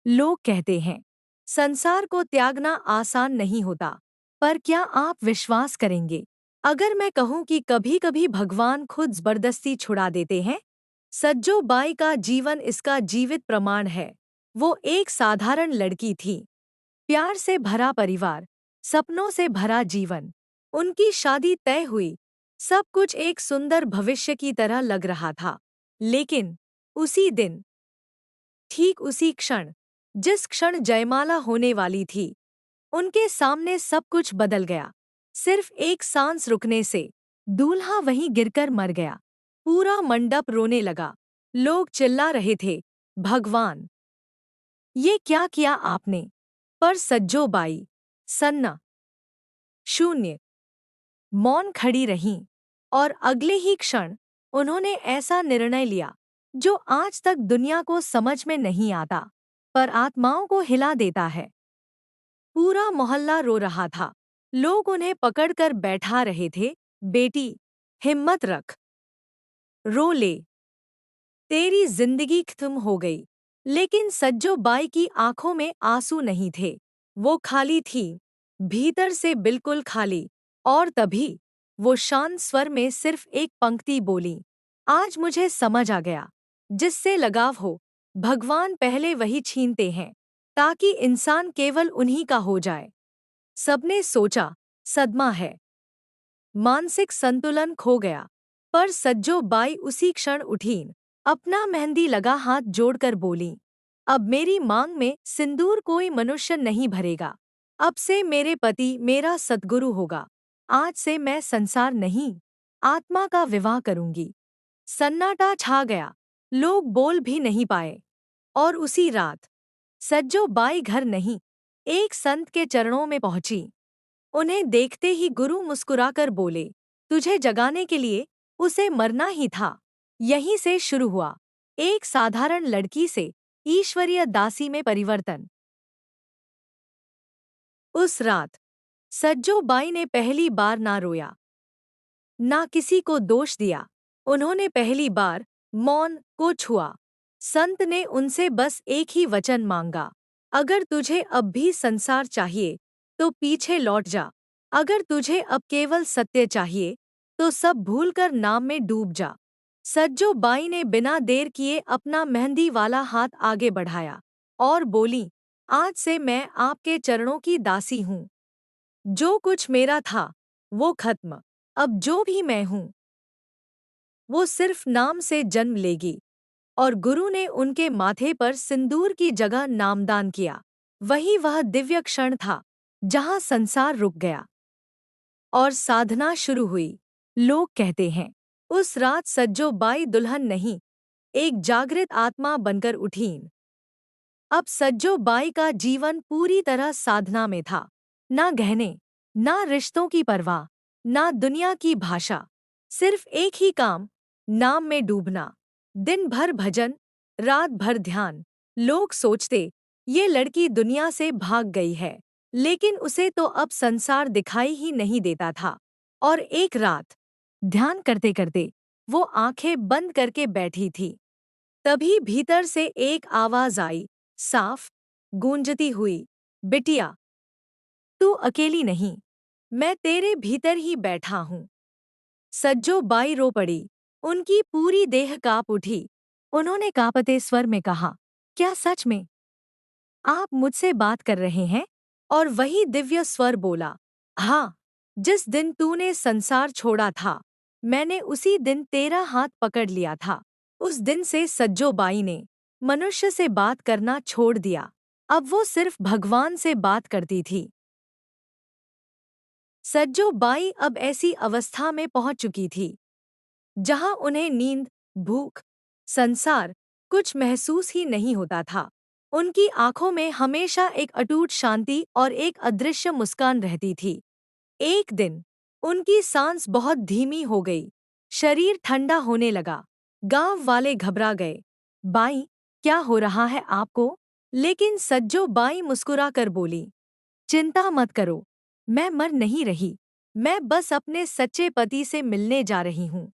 लोग कहते हैं संसार को त्यागना आसान नहीं होता, पर क्या आप विश्वास करेंगे अगर मैं कहूं कि कभी-कभी भगवान खुद जबरदस्ती छुड़ा देते हैं? सज्जो बाई का जीवन इसका जीवित प्रमाण है। वो एक साधारण लड़की थी, प्यार से भरा परिवार, सपनों से भरा जीवन। उनकी शादी तय हुई, सब कुछ एक सुंदर भविष्य की तरह लग रहा था। लेकिन उसी दिन, ठीक उसी क्षण, जिस क्षण जयमाला होने वाली थी, उनके सामने सब कुछ बदल गया। सिर्फ एक सांस रुकने से दूल्हा वहीं गिरकर मर गया। पूरा मंडप रोने लगा। लोग चिल्ला रहे थे, भगवान, ये क्या किया आपने? पर सज्जो बाई सन्ना शून्य मौन खड़ी रहीं, और अगले ही क्षण उन्होंने ऐसा निर्णय लिया जो आज तक दुनिया को समझ में नहीं आता, पर आत्माओं को हिला देता है। पूरा मोहल्ला रो रहा था। लोग उन्हें पकड़कर बैठा रहे थे। बेटी, हिम्मत रख, रो ले, तेरी जिंदगी खत्म हो गई। लेकिन सज्जो बाई की आंखों में आंसू नहीं थे। वो खाली थी, भीतर से बिल्कुल खाली। और तभी वो शांत स्वर में सिर्फ एक पंक्ति बोली, आज मुझे समझ आ गया, जिससे लगाव हो, भगवान पहले वही छीनते हैं ताकि इंसान केवल उन्हीं का हो जाए। सबने सोचा, सदमा है, मानसिक संतुलन खो गया। पर सज्जो बाई उसी क्षण उठीं, अपना मेहंदी लगा हाथ जोड़कर बोली, अब मेरी मांग में सिंदूर कोई मनुष्य नहीं भरेगा। अब से मेरे पति मेरा सद्गुरु होगा। आज से मैं संसार नहीं, आत्मा का विवाह करूंगी। सन्नाटा छा गया। लोग बोल भी नहीं पाए। और उसी रात सज्जो बाई घर नहीं, एक संत के चरणों में पहुंची। उन्हें देखते ही गुरु मुस्कुराकर बोले, तुझे जगाने के लिए उसे मरना ही था। यहीं से शुरू हुआ एक साधारण लड़की से ईश्वरीय दासी में परिवर्तन। उस रात सज्जो बाई ने पहली बार ना रोया, ना किसी को दोष दिया। उन्होंने पहली बार मौन को छुआ। संत ने उनसे बस एक ही वचन मांगा, अगर तुझे अब भी संसार चाहिए तो पीछे लौट जा। अगर तुझे अब केवल सत्य चाहिए तो सब भूलकर नाम में डूब जा। सज्जो बाई ने बिना देर किए अपना मेहंदी वाला हाथ आगे बढ़ाया और बोली, आज से मैं आपके चरणों की दासी हूँ। जो कुछ मेरा था वो खत्म। अब जो भी मैं हूँ वो सिर्फ नाम से जन्म लेगी। और गुरु ने उनके माथे पर सिंदूर की जगह नामदान किया। वही वह दिव्य क्षण था जहां संसार रुक गया और साधना शुरू हुई। लोग कहते हैं उस रात सज्जो बाई दुल्हन नहीं, एक जागृत आत्मा बनकर उठीं। अब सज्जो बाई का जीवन पूरी तरह साधना में था। ना गहने, ना रिश्तों की परवाह, ना दुनिया की भाषा, सिर्फ एक ही काम, नाम में डूबना। दिन भर भजन, रात भर ध्यान। लोग सोचते ये लड़की दुनिया से भाग गई है, लेकिन उसे तो अब संसार दिखाई ही नहीं देता था। और एक रात ध्यान करते करते वो आंखें बंद करके बैठी थी। तभी भीतर से एक आवाज आई, साफ, गूंजती हुई, बिटिया, तू अकेली नहीं, मैं तेरे भीतर ही बैठा हूँ। सज्जो बाई रो पड़ी। उनकी पूरी देह कांप उठी। उन्होंने कांपते स्वर में कहा, क्या सच में आप मुझसे बात कर रहे हैं? और वही दिव्य स्वर बोला, हाँ, जिस दिन तूने संसार छोड़ा था, मैंने उसी दिन तेरा हाथ पकड़ लिया था। उस दिन से सज्जो बाई ने मनुष्य से बात करना छोड़ दिया। अब वो सिर्फ भगवान से बात करती थी। सज्जो बाई अब ऐसी अवस्था में पहुंच चुकी थी जहां उन्हें नींद, भूख, संसार कुछ महसूस ही नहीं होता था। उनकी आंखों में हमेशा एक अटूट शांति और एक अदृश्य मुस्कान रहती थी। एक दिन उनकी सांस बहुत धीमी हो गई, शरीर ठंडा होने लगा। गांव वाले घबरा गए, बाई, क्या हो रहा है आपको? लेकिन सज्जो बाई मुस्कुराकर बोली, चिंता मत करो, मैं मर नहीं रही, मैं बस अपने सच्चे पति से मिलने जा रही हूँ।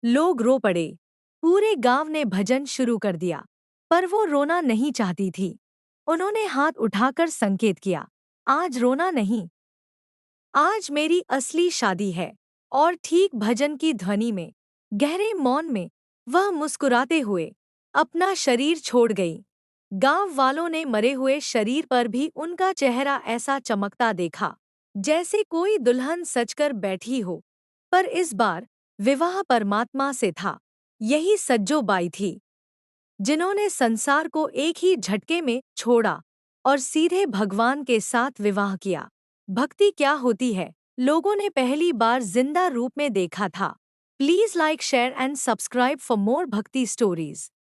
लोग रो पड़े। पूरे गांव ने भजन शुरू कर दिया, पर वो रोना नहीं चाहती थी। उन्होंने हाथ उठाकर संकेत किया, आज रोना नहीं, आज मेरी असली शादी है। और ठीक भजन की ध्वनि में, गहरे मौन में, वह मुस्कुराते हुए अपना शरीर छोड़ गई। गांव वालों ने मरे हुए शरीर पर भी उनका चेहरा ऐसा चमकता देखा, जैसे कोई दुल्हन सजकर बैठी हो। पर इस बार विवाह परमात्मा से था। यही सज्जो बाई थी, जिन्होंने संसार को एक ही झटके में छोड़ा और सीधे भगवान के साथ विवाह किया। भक्ति क्या होती है, लोगों ने पहली बार जिंदा रूप में देखा था। Please like share and subscribe for more भक्ति स्टोरीज।